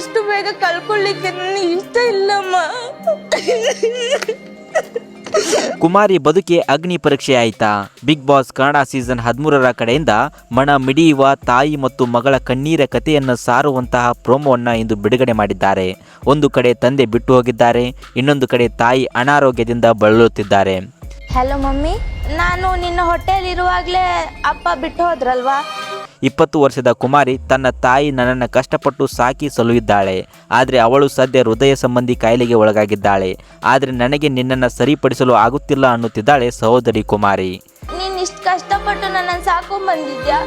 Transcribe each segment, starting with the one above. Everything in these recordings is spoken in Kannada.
ಇಷ್ಟು ಬೇಗ ಕಳ್ಕೊಳ್ಳಿಕ್ಕೆ ನನಗೆ ಇಷ್ಟ ಇಲ್ಲಮ್ಮ. ಕುಮಾರಿ ಬದುಕೆ ಅಗ್ನಿ ಪರೀಕ್ಷೆ ಆಯ್ತಾ? ಬಿಗ್ ಬಾಸ್ ಕನ್ನಡ ಸೀಸನ್ 13ರ ಕಡೆಯಿಂದ ಮನ ಮಿಡಿಯುವ ತಾಯಿ ಮತ್ತು ಮಗಳ ಕಣ್ಣೀರ ಕಥೆಯನ್ನು ಸಾರುವಂತಹ ಪ್ರೋಮೋವನ್ನು ಇಂದು ಬಿಡುಗಡೆ ಮಾಡಿದ್ದಾರೆ. ಒಂದು ಕಡೆ ತಂದೆ ಬಿಟ್ಟು ಹೋಗಿದ್ದಾರೆ, ಇನ್ನೊಂದು ಕಡೆ ತಾಯಿ ಅನಾರೋಗ್ಯದಿಂದ ಬಳಲುತ್ತಿದ್ದಾರೆ. ಹಲೋ ಮಮ್ಮಿ, ನಾನು ನಿನ್ನ ಹೊಟ್ಟೆಲಿರುವಾಗಲೇ ಅಪ್ಪ ಬಿಟ್ಟು ಹೋದ್ರಲ್ವಾ? 20 ವರ್ಷದ ಕುಮಾರಿ ತನ್ನ ತಾಯಿ ನನ್ನನ್ನು ಕಷ್ಟಪಟ್ಟು ಸಾಕಿ ಸಲುಹಿದ್ದಾಳೆ. ಆದರೆ ಅವಳು ಸದ್ಯ ಹೃದಯ ಸಂಬಂಧಿ ಕಾಯಿಲೆಗೆ ಒಳಗಾಗಿದ್ದಾಳೆ. ಆದರೆ ನನಗೆ ನಿನ್ನನ್ನು ಸರಿಪಡಿಸಲು ಆಗುತ್ತಿಲ್ಲ ಅನ್ನುತ್ತಿದ್ದಾಳೆ ಸಹೋದರಿ ಕುಮಾರಿ. ನೀನು ಇಷ್ಟು ಕಷ್ಟಪಟ್ಟು ನನ್ನನ್ನು ಸಾಕೊಂಡ್ ಬಂದಿದ್ಯಾ,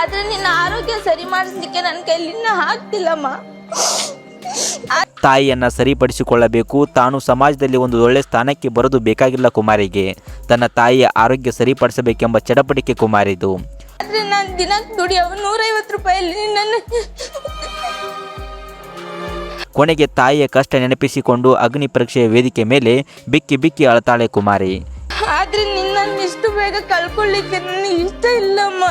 ಆದರೆ ನಿನ್ನ ಆರೋಗ್ಯ ಸರಿ ಮಾಡಿಸ್ಲಿಕ್ಕೆ ನನ್ನ ಕೈಲಿನ್ನ ಆಗ್ತಿಲ್ಲಮ್ಮ. ತಾಯಿಯನ್ನ ಸರಿಪಡಿಸಿಕೊಳ್ಳಬೇಕು, ತಾನು ಸಮಾಜದಲ್ಲಿ ಒಂದು ಒಳ್ಳೆ ಸ್ಥಾನಕ್ಕೆ ಬರೋದು ಬೇಕಾಗಿಲ್ಲ ಕುಮಾರಿಗೆ. ತನ್ನ ತಾಯಿಯ ಆರೋಗ್ಯ ಸರಿಪಡಿಸಬೇಕೆಂಬ ಚಡಪಟಿಕೆ ಕುಮಾರಿದು. ಆದ್ರೆ ನಾನು ದಿನಕ್ಕೆ ದುಡಿಯೋ 150 ರೂಪಾಯಲ್ಲಿ ನನ್ನ ಕೊನೆಗೆ ತಾಯಿಯ ಕಷ್ಟ ನೆನಪಿಸಿಕೊಂಡು ಅಗ್ನಿ ಪರೀಕ್ಷೆಯ ವೇದಿಕೆ ಮೇಲೆ ಬಿಕ್ಕಿ ಬಿಕ್ಕಿ ಅಳತಾಳೆ ಕುಮಾರಿ. ಆದ್ರೆ ನಿನ್ನನ್ನು ಇಷ್ಟು ಬೇಗ ಕಳ್ಕೊಳ್ಳಿಕ್ಕೆ ನನಗೆ ಇಷ್ಟ ಇಲ್ಲಮ್ಮ.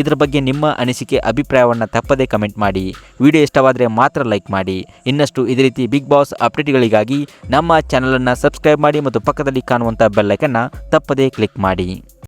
ಇದರ ಬಗ್ಗೆ ನಿಮ್ಮ ಅನಿಸಿಕೆ ಅಭಿಪ್ರಾಯವನ್ನು ತಪ್ಪದೇ ಕಮೆಂಟ್ ಮಾಡಿ. ವಿಡಿಯೋ ಇಷ್ಟವಾದರೆ ಮಾತ್ರ ಲೈಕ್ ಮಾಡಿ. ಇನ್ನಷ್ಟು ಇದೇ ರೀತಿ ಬಿಗ್ ಬಾಸ್ ಅಪ್ಡೇಟ್ಗಳಿಗಾಗಿ ನಮ್ಮ ಚಾನಲನ್ನು ಸಬ್ಸ್ಕ್ರೈಬ್ ಮಾಡಿ ಮತ್ತು ಪಕ್ಕದಲ್ಲಿ ಕಾಣುವಂಥ ಬೆಲ್ ಐಕನ್ನ ತಪ್ಪದೇ ಕ್ಲಿಕ್ ಮಾಡಿ.